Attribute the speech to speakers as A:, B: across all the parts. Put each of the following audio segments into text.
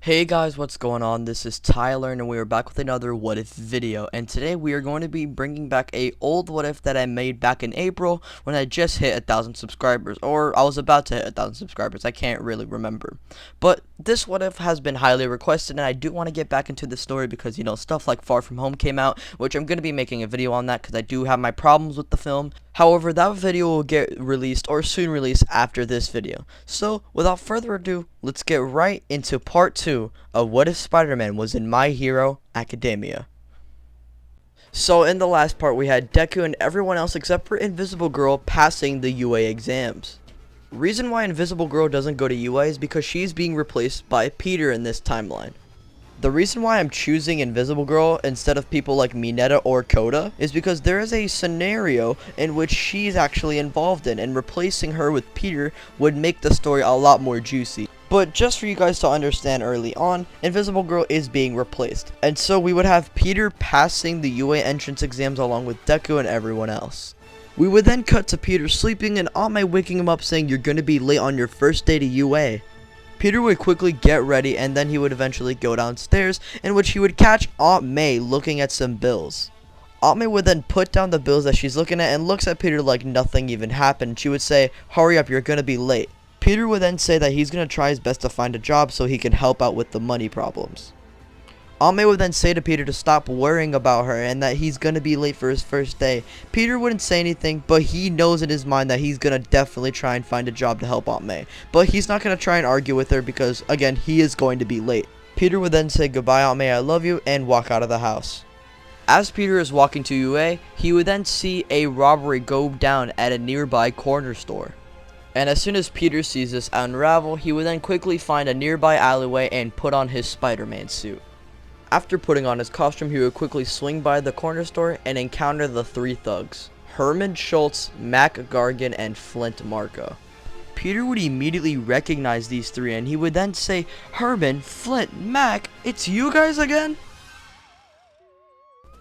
A: Hey guys, what's going on? This is Tyler and we are back with another what if video, and today we are going to be bringing back a old what if that I made back in April when I just hit 1,000 subscribers, or I was about to hit 1,000 subscribers. I can't really remember, but this what if has been highly requested and I do want to get back into the story because stuff like Far From Home came out, which I'm going to be making a video on that because I do have my problems with the film. However, that video will get released or soon released after this video. So, without further ado, let's get right into part 2 of What If Spider-Man Was in My Hero Academia. So, in the last part, we had Deku and everyone else except for Invisible Girl passing the UA exams. Reason why Invisible Girl doesn't go to UA is because she's being replaced by Peter in this timeline. The reason why I'm choosing Invisible Girl instead of people like Mineta or Koda is because there is a scenario in which she's actually involved in, and replacing her with Peter would make the story a lot more juicy. But just for you guys to understand early on, Invisible Girl is being replaced, and so we would have Peter passing the UA entrance exams along with Deku and everyone else. We would then cut to Peter sleeping and Aunt May waking him up saying you're gonna be late on your first day to UA. Peter would quickly get ready and then he would eventually go downstairs, in which he would catch Aunt May looking at some bills. Aunt May would then put down the bills that she's looking at and looks at Peter like nothing even happened. She would say, "Hurry up, you're gonna be late." Peter would then say that he's gonna try his best to find a job so he can help out with the money problems. Aunt May would then say to Peter to stop worrying about her and that he's gonna be late for his first day. Peter wouldn't say anything, but he knows in his mind that he's gonna definitely try and find a job to help Aunt May. But he's not gonna try and argue with her because, again, he is going to be late. Peter would then say, "Goodbye, Aunt May, I love you," and walk out of the house. As Peter is walking to UA, he would then see a robbery go down at a nearby corner store. And as soon as Peter sees this unravel, he would then quickly find a nearby alleyway and put on his Spider-Man suit. After putting on his costume, he would quickly swing by the corner store and encounter the three thugs, Herman Schultz, Mac Gargan, and Flint Marko. Peter would immediately recognize these three and he would then say, "Herman, Flint, Mac, it's you guys again?"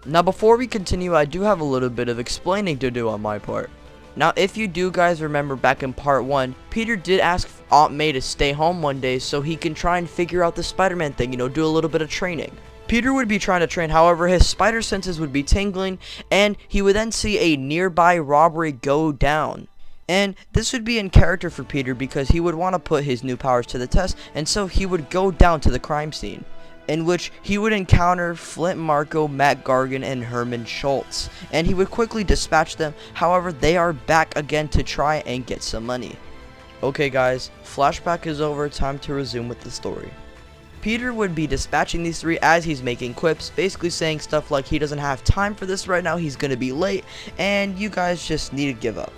A: Now before we continue, I do have a little bit of explaining to do on my part. Now if you do guys remember back in part 1, Peter did ask Aunt May to stay home one day so he can try and figure out the Spider-Man thing, do a little bit of training. Peter would be trying to train, however, his spider senses would be tingling, and he would then see a nearby robbery go down. And this would be in character for Peter because he would want to put his new powers to the test, and so he would go down to the crime scene, in which he would encounter Flint Marko, Matt Gargan, and Herman Schultz, and he would quickly dispatch them. However, they are back again to try and get some money. Okay guys, flashback is over, time to resume with the story. Peter would be dispatching these three as he's making quips, basically saying stuff like he doesn't have time for this right now, he's gonna be late, and you guys just need to give up.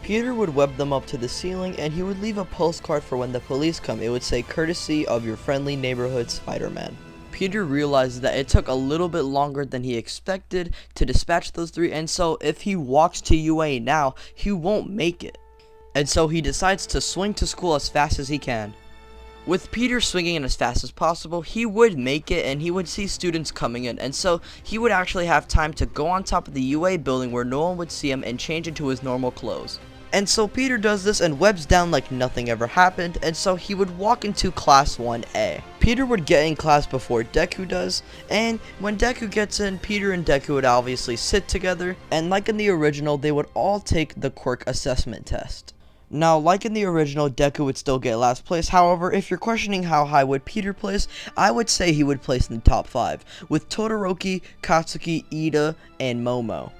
A: Peter would web them up to the ceiling and he would leave a postcard for when the police come. It would say, "Courtesy of your friendly neighborhood Spider-Man." Peter realizes that it took a little bit longer than he expected to dispatch those three, and so if he walks to UA now, he won't make it. And so he decides to swing to school as fast as he can. With Peter swinging in as fast as possible, he would make it and he would see students coming in, and so he would actually have time to go on top of the UA building where no one would see him and change into his normal clothes. And so Peter does this and webs down like nothing ever happened, and so he would walk into class 1A. Peter would get in class before Deku does, and when Deku gets in, Peter and Deku would obviously sit together, and like in the original, they would all take the quirk assessment test. Now, like in the original, Deku would still get last place. However, if you're questioning how high would Peter place, I would say he would place in the top 5, with Todoroki, Katsuki, Ida, and Momo.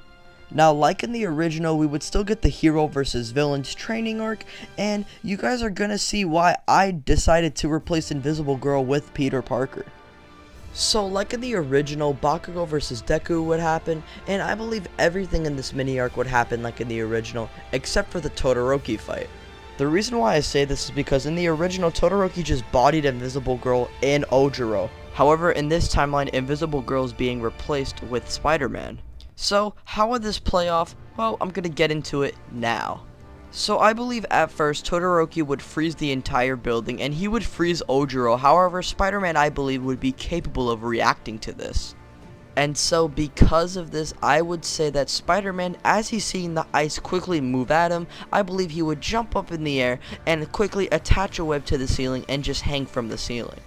A: Now, like in the original, we would still get the hero versus villains training arc, and you guys are gonna see why I decided to replace Invisible Girl with Peter Parker. So, like in the original, Bakugo vs Deku would happen, and I believe everything in this mini arc would happen like in the original, except for the Todoroki fight. The reason why I say this is because in the original, Todoroki just bodied Invisible Girl and Ojiro. However, in this timeline, Invisible Girl is being replaced with Spider-Man. So, how would this play off? Well, I'm gonna get into it now. So I believe at first Todoroki would freeze the entire building and he would freeze Ojiro. However, Spider-Man, I believe, would be capable of reacting to this. And so because of this, I would say that Spider-Man, as he's seeing the ice quickly move at him, I believe he would jump up in the air and quickly attach a web to the ceiling and just hang from the ceiling.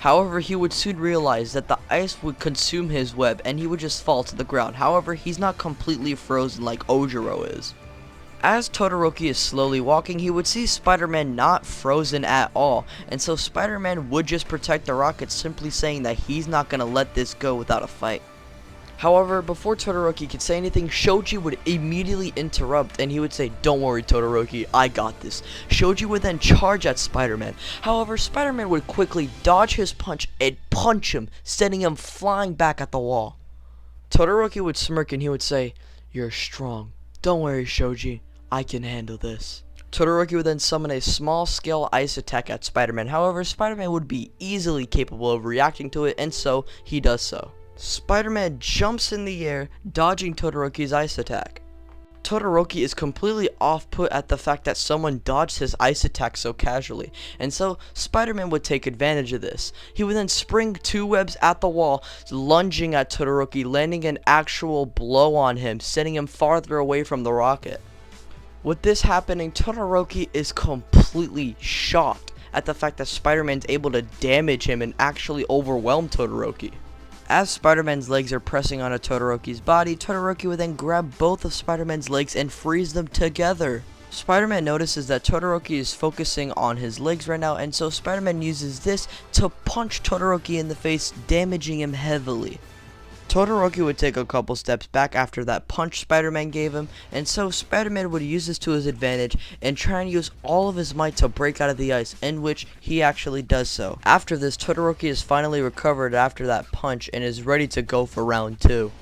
A: However, he would soon realize that the ice would consume his web and he would just fall to the ground. However, he's not completely frozen like Ojiro is. As Todoroki is slowly walking, he would see Spider-Man not frozen at all, and so Spider-Man would just protect the rocket, simply saying that he's not going to let this go without a fight. However, before Todoroki could say anything, Shoji would immediately interrupt and he would say, "Don't worry, Todoroki, I got this." Shoji would then charge at Spider-Man. However, Spider-Man would quickly dodge his punch and punch him, sending him flying back at the wall. Todoroki would smirk and he would say, "You're strong. Don't worry, Shoji. I can handle this." Todoroki would then summon a small-scale ice attack at Spider-Man. However, Spider-Man would be easily capable of reacting to it, and so he does so. Spider-Man jumps in the air, dodging Todoroki's ice attack. Todoroki is completely off-put at the fact that someone dodged his ice attack so casually, and so Spider-Man would take advantage of this. He would then spring 2 webs at the wall, lunging at Todoroki, landing an actual blow on him, sending him farther away from the rocket. With this happening, Todoroki is completely shocked at the fact that Spider-Man's able to damage him and actually overwhelm Todoroki. As Spider-Man's legs are pressing onto Todoroki's body, Todoroki would then grab both of Spider-Man's legs and freeze them together. Spider-Man notices that Todoroki is focusing on his legs right now, and so Spider-Man uses this to punch Todoroki in the face, damaging him heavily. Todoroki would take a couple steps back after that punch Spider-Man gave him, and so Spider-Man would use this to his advantage and try and use all of his might to break out of the ice, in which he actually does so. After this, Todoroki is finally recovered after that punch and is ready to go for round 2.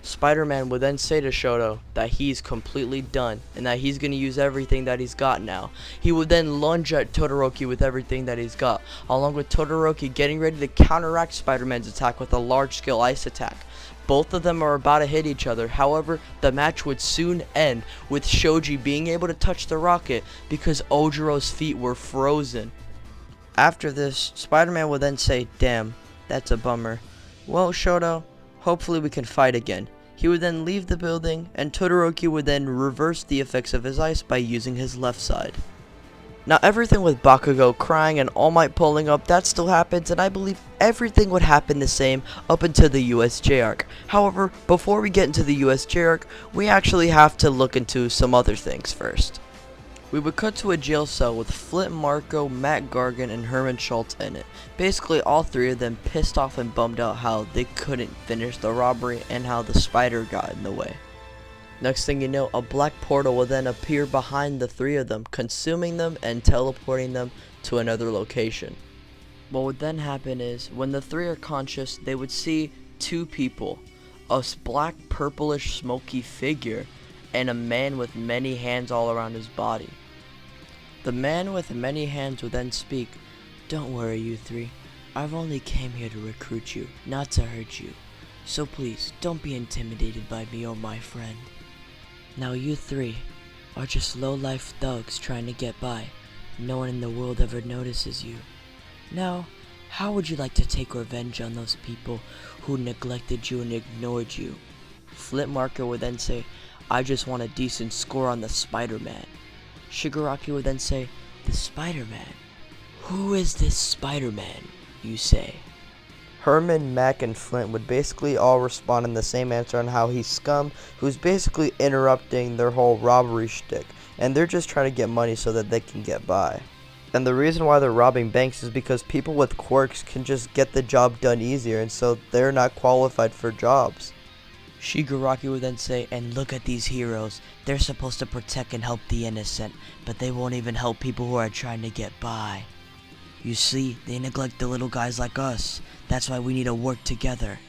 A: Spider-Man would then say to Shoto that he's completely done and that he's going to use everything that he's got now. He would then lunge at Todoroki with everything that he's got, along with Todoroki getting ready to counteract Spider-Man's attack with a large-scale ice attack. Both of them are about to hit each other. However, the match would soon end with Shoji being able to touch the rocket because Ojiro's feet were frozen. After this, Spider-Man would then say, "Damn, that's a bummer. Well, Shoto, hopefully we can fight again." He would then leave the building, and Todoroki would then reverse the effects of his ice by using his left side. Now, everything with Bakugo crying and All Might pulling up, that still happens, and I believe everything would happen the same up until the USJ arc. However, before we get into the USJ arc, we actually have to look into some other things first. We would cut to a jail cell with Flint Marko, Matt Gargan, and Herman Schultz in it. Basically, all 3 of them pissed off and bummed out how they couldn't finish the robbery and how the spider got in the way. Next thing you know, a black portal will then appear behind the 3 of them, consuming them and teleporting them to another location. What would then happen is, when the 3 are conscious, they would see 2 people, a black purplish smoky figure, and a man with many hands all around his body. The man with many hands would then speak, "Don't worry, you 3. I've only came here to recruit you, not to hurt you. So please, don't be intimidated by me or my friend. Now you 3 are just low-life thugs trying to get by. No one in the world ever notices you. Now, how would you like to take revenge on those people who neglected you and ignored you?" Flint Marko would then say, "I just want a decent score on the Spider-Man." Shigaraki would then say, "The Spider-Man? Who is this Spider-Man, you say?" Herman, Mac, and Flint would basically all respond in the same answer on how he's scum, who's basically interrupting their whole robbery shtick, and they're just trying to get money so that they can get by. And the reason why they're robbing banks is because people with quirks can just get the job done easier, and so they're not qualified for jobs. Shigaraki would then say, "And look at these heroes. They're supposed to protect and help the innocent, but they won't even help people who are trying to get by. You see, they neglect the little guys like us. That's why we need to work together."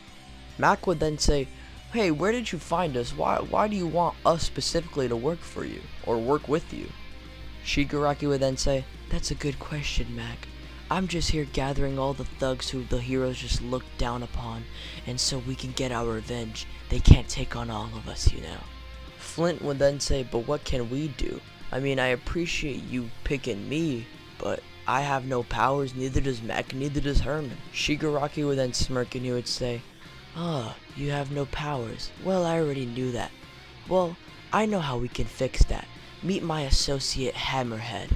A: Mac would then say, "Hey, where did you find us? Why do you want us specifically to work for you, or work with you?" Shigaraki would then say, "That's a good question, Mac. I'm just here gathering all the thugs who the heroes just look down upon, and so we can get our revenge. They can't take on all of us, you know." Flint would then say, "But what can we do? I mean, I appreciate you picking me, but I have no powers, neither does Mac, neither does Herman." Shigaraki would then smirk and he would say, "Ah, you have no powers. Well, I already knew that. Well, I know how we can fix that. Meet my associate Hammerhead."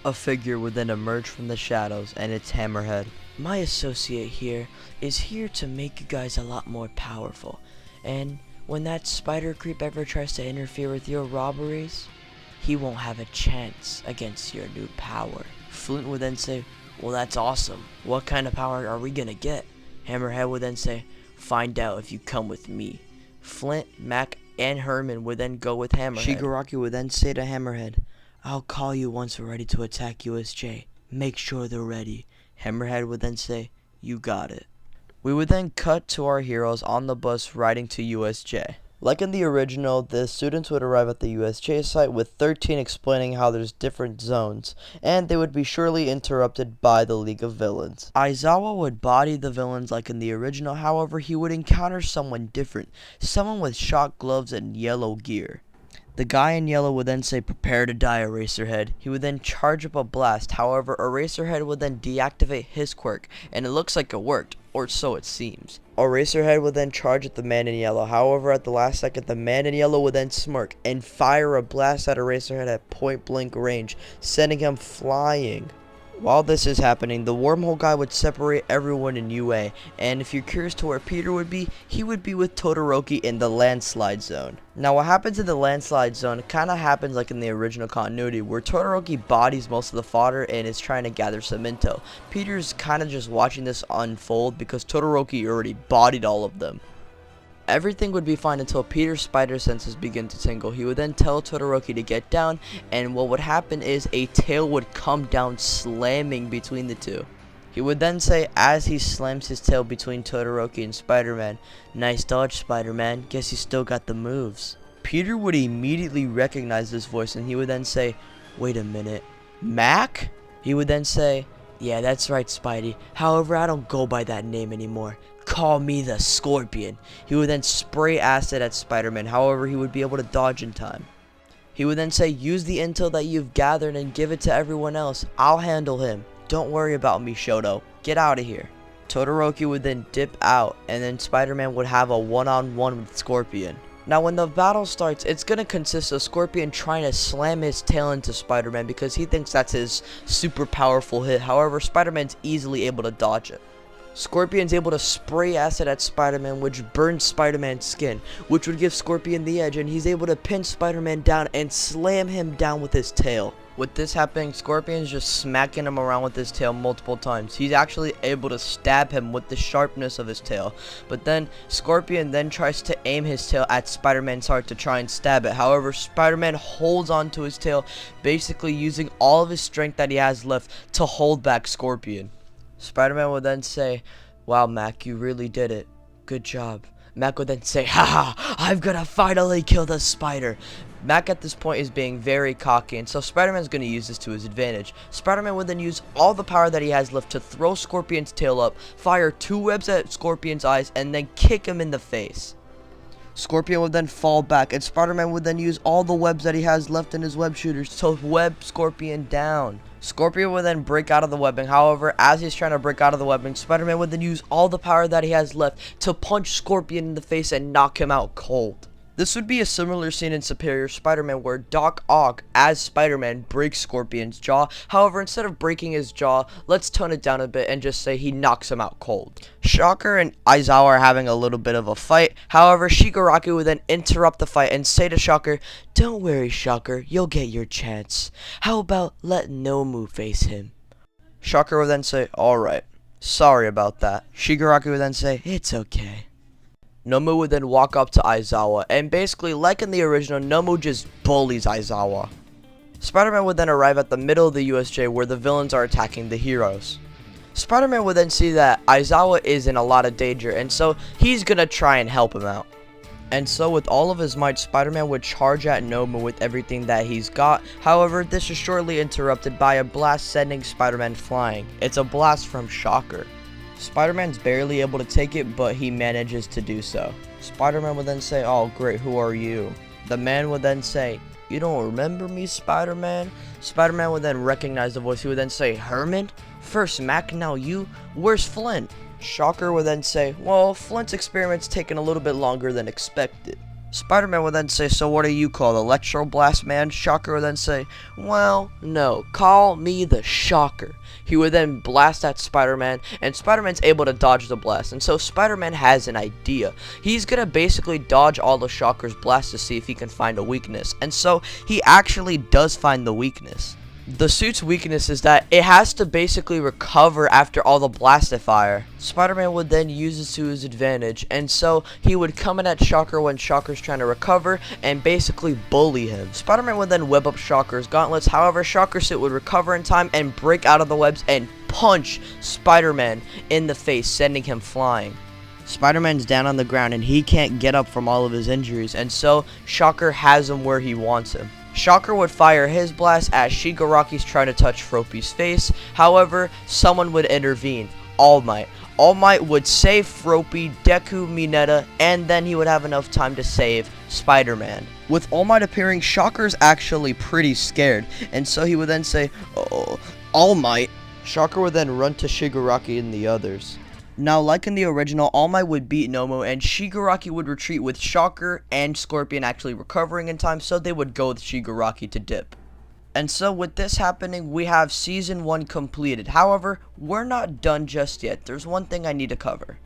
A: A figure would then emerge from the shadows, and it's Hammerhead. My associate here is here to make you guys a lot more powerful. And when that spider creep ever tries to interfere with your robberies, he won't have a chance against your new power. Flint would then say, well, that's awesome. What kind of power are we gonna get? Hammerhead would then say, find out if you come with me. Flint, Mac, and Herman would then go with Hammerhead. Shigaraki would then say to Hammerhead, I'll call you once we're ready to attack USJ. Make sure they're ready. Hammerhead would then say, you got it. We would then cut to our heroes on the bus riding to USJ. Like in the original, the students would arrive at the USJ site with 13 explaining how there's different zones, and they would be surely interrupted by the League of Villains. Aizawa would body the villains like in the original, however he would encounter someone different, someone with shock gloves and yellow gear. The guy in yellow would then say, prepare to die, Eraserhead. He would then charge up a blast, however Eraserhead would then deactivate his quirk, and it looks like it worked, or so it seems. Eraserhead would then charge at the man in yellow, however at the last second the man in yellow would then smirk and fire a blast at Eraserhead at point blank range, sending him flying. While this is happening, the wormhole guy would separate everyone in UA, and if you're curious to where Peter would be, he would be with Todoroki in the landslide zone. Now what happens in the landslide zone kinda happens like in the original continuity, where Todoroki bodies most of the fodder and is trying to gather some intel. Peter's kinda just watching this unfold because Todoroki already bodied all of them. Everything would be fine until Peter's spider senses begin to tingle. He would then tell Todoroki to get down, and what would happen is a tail would come down slamming between the two. He would then say as he slams his tail between Todoroki and Spider-Man, nice dodge, Spider-Man, guess you still got the moves. Peter would immediately recognize this voice and he would then say, wait a minute, Mac? He would then say, yeah, that's right, Spidey. However, I don't go by that name anymore. Call me the Scorpion. He would then spray acid at Spider-Man, however he would be able to dodge in time. He would then say, use the intel that you've gathered and give it to everyone else. I'll handle him. Don't worry about me, Shoto. Get out of here. Todoroki would then dip out, and then Spider-Man would have a one-on-one with Scorpion. Now when the battle starts, it's going to consist of Scorpion trying to slam his tail into Spider-Man because he thinks that's his super powerful hit. However, Spider-Man's easily able to dodge it. Scorpion's able to spray acid at Spider-Man, which burns Spider-Man's skin, which would give Scorpion the edge, and he's able to pin Spider-Man down and slam him down with his tail. With this happening, Scorpion's just smacking him around with his tail multiple times. He's actually able to stab him with the sharpness of his tail. But then, Scorpion then tries to aim his tail at Spider-Man's heart to try and stab it. However, Spider-Man holds onto his tail, basically using all of his strength that he has left to hold back Scorpion. Spider-Man would then say, wow, Mac, you really did it. Good job. Mac would then say, haha, I'm gonna finally kill the spider. Mac at this point is being very cocky, and so Spider-Man's gonna use this to his advantage. Spider-Man would then use all the power that he has left to throw Scorpion's tail up, fire 2 webs at Scorpion's eyes, and then kick him in the face. Scorpion would then fall back, and Spider-Man would then use all the webs that he has left in his web shooters to web Scorpion down. Scorpion would then break out of the webbing. However, as he's trying to break out of the webbing, Spider-Man would then use all the power that he has left to punch Scorpion in the face and knock him out cold. This would be a similar scene in Superior Spider-Man where Doc Ock, as Spider-Man, breaks Scorpion's jaw. However, instead of breaking his jaw, let's tone it down a bit and just say he knocks him out cold. Shocker and Aizawa are having a little bit of a fight. However, Shigaraki would then interrupt the fight and say to Shocker, don't worry, Shocker, you'll get your chance. How about let Nomu face him? Shocker would then say, alright, sorry about that. Shigaraki would then say, it's okay. Nomu would then walk up to Aizawa, and basically, like in the original, Nomu just bullies Aizawa. Spider-Man would then arrive at the middle of the USJ where the villains are attacking the heroes. Spider-Man would then see that Aizawa is in a lot of danger, and so he's gonna try and help him out. And so with all of his might, Spider-Man would charge at Nomu with everything that he's got. However, this is shortly interrupted by a blast sending Spider-Man flying. It's a blast from Shocker. Spider-Man's barely able to take it, but he manages to do so. Spider-Man would then say, oh great, who are you? The man would then say, you don't remember me, Spider-Man? Spider-Man would then recognize the voice. He would then say, Herman? First Mac, now you? Where's Flint? Shocker would then say, well, Flint's experiment's taken a little bit longer than expected. Spider-Man would then say, so what do you call Electro Blast Man? Shocker would then say, well, no, call me the Shocker. He would then blast at Spider-Man, and Spider-Man's able to dodge the blast. And so Spider-Man has an idea. He's gonna basically dodge all the Shocker's blasts to see if he can find a weakness. And so he actually does find the weakness. The suit's weakness is that it has to basically recover after all the blasted fire. Spider-Man would then use this to his advantage, and so he would come in at Shocker when Shocker's trying to recover and basically bully him. Spider-Man would then web up Shocker's gauntlets, however Shocker's suit would recover in time and break out of the webs and punch Spider-Man in the face, sending him flying. Spider-Man's down on the ground and he can't get up from all of his injuries, and so Shocker has him where he wants him. Shocker would fire his blast as Shigaraki's trying to touch Froppy's face. However, someone would intervene. All Might. All Might would save Froppy, Deku, Mineta, and then he would have enough time to save Spider-Man. With All Might appearing, Shocker's actually pretty scared, and so he would then say, "Oh, All Might." Shocker would then run to Shigaraki and the others. Now, like in the original, All Might would beat Nomu, and Shigaraki would retreat with Shocker and Scorpion actually recovering in time, so they would go with Shigaraki to dip. And so with this happening, we have Season 1 completed. However, we're not done just yet. There's one thing I need to cover.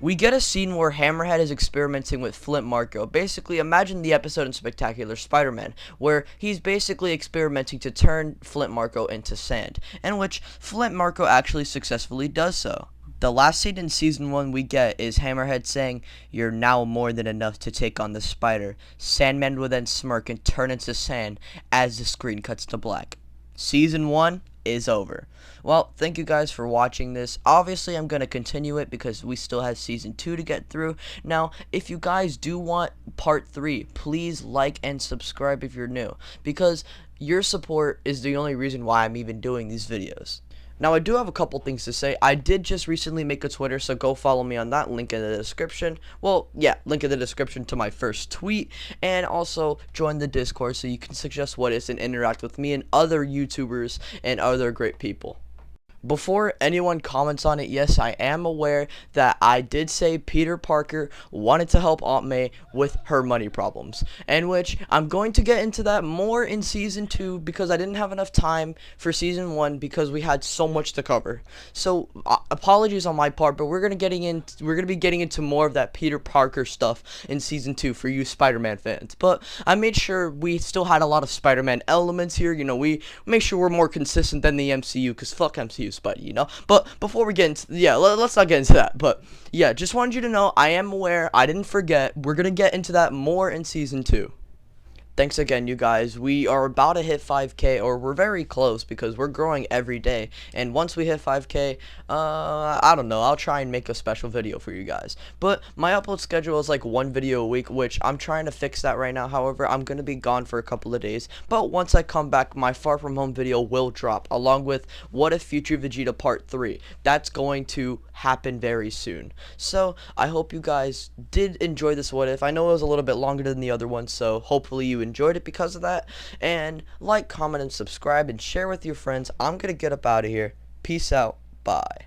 A: We get a scene where Hammerhead is experimenting with Flint Marko. Basically, imagine the episode in Spectacular Spider-Man, where he's basically experimenting to turn Flint Marko into sand, in which Flint Marko actually successfully does so. The last scene in Season 1 we get is Hammerhead saying, "You're now more than enough to take on the spider." Sandman will then smirk and turn into sand as the screen cuts to black. Season 1 is over. Well, thank you guys for watching this. Obviously, I'm going to continue it because we still have Season 2 to get through. Now, if you guys do want Part 3, please like and subscribe if you're new, because your support is the only reason why I'm even doing these videos. Now, I do have a couple things to say. I did just recently make a Twitter, so go follow me on that, link in the description. Well, yeah, link in the description to my first tweet, and also join the Discord so you can suggest what is and interact with me and other YouTubers and other great people. Before anyone comments on it, yes, I am aware that I did say Peter Parker wanted to help Aunt May with her money problems, in which I'm going to get into that more in Season 2 because I didn't have enough time for Season 1 because we had so much to cover. So apologies on my part, but we're gonna be getting into more of that Peter Parker stuff in Season 2 for you Spider-Man fans. But I made sure we still had a lot of Spider-Man elements here. You know, we make sure we're more consistent than the MCU, because fuck MCU. But you know, but before we get into, yeah, let's not get into that. But yeah, just wanted you to know I am aware, I didn't forget. We're gonna get into that more in Season 2. Thanks again, you guys. We are about to hit 5K, or we're very close because we're growing every day. And once we hit 5K, I don't know, I'll try and make a special video for you guys. But my upload schedule is like 1 video a week, which I'm trying to fix that right now. However, I'm going to be gone for a couple of days. But once I come back, my Far From Home video will drop, along with What If Future Vegeta Part 3. That's going to happen very soon. So, I hope you guys did enjoy this What If. I know it was a little bit longer than the other one, so hopefully you enjoyed it because of that. And like, comment, and subscribe, and share with your friends. I'm gonna get up out of here. Peace out. Bye.